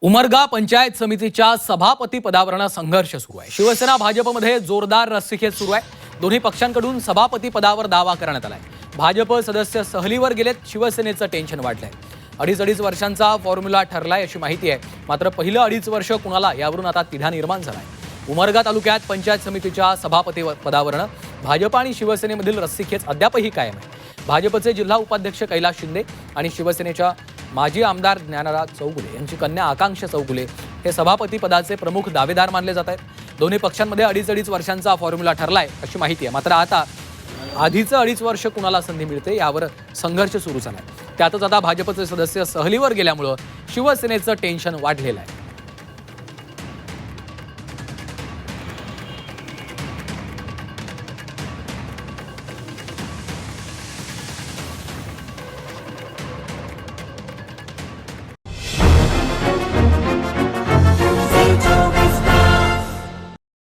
उमरगा पंचायत समितीच्या सभापती पदावरून संघर्ष सुरू आहे। शिवसेना भाजपमध्ये जोरदार रस्सीखेच सुरू आहे। दोन्ही पक्षांकडून सभापती पदावर दावा करण्यात आलाय। भाजप सदस्य सहलीवर गेलेत, शिवसेनेचं टेन्शन वाढलंय। अडीच वर्षांचा फॉर्म्युला ठरलाय अशी माहिती आहे। मात्र पहिलं 2.5 वर्ष कुणाला यावरून आता तिढा निर्माण झालाय। उमरगा तालुक्यात पंचायत समितीच्या सभापती पदावरून भाजप आणि शिवसेनेमधील रस्सीखेच अद्यापही कायम आहे। भाजपचे जिल्हा उपाध्यक्ष कैलास शिंदे आणि शिवसेनेच्या माजी आमदार ज्ञानराज चौगुले यांची कन्या आकांक्षा चौगुले हे सभापती पदाचे प्रमुख दावेदार मानले जात आहेत। दोन्ही पक्षांमध्ये 2.5 वर्षांचा फॉर्म्युला ठरलाय अशी माहिती आहे। मात्र आता आधीचं 2.5 वर्ष कुणाला संधी मिळते यावर संघर्ष सुरू झालाय। त्यातच आता भाजपचे सदस्य सहलीवर गेल्यामुळे शिवसेनेचं टेन्शन वाढलेलं आहे।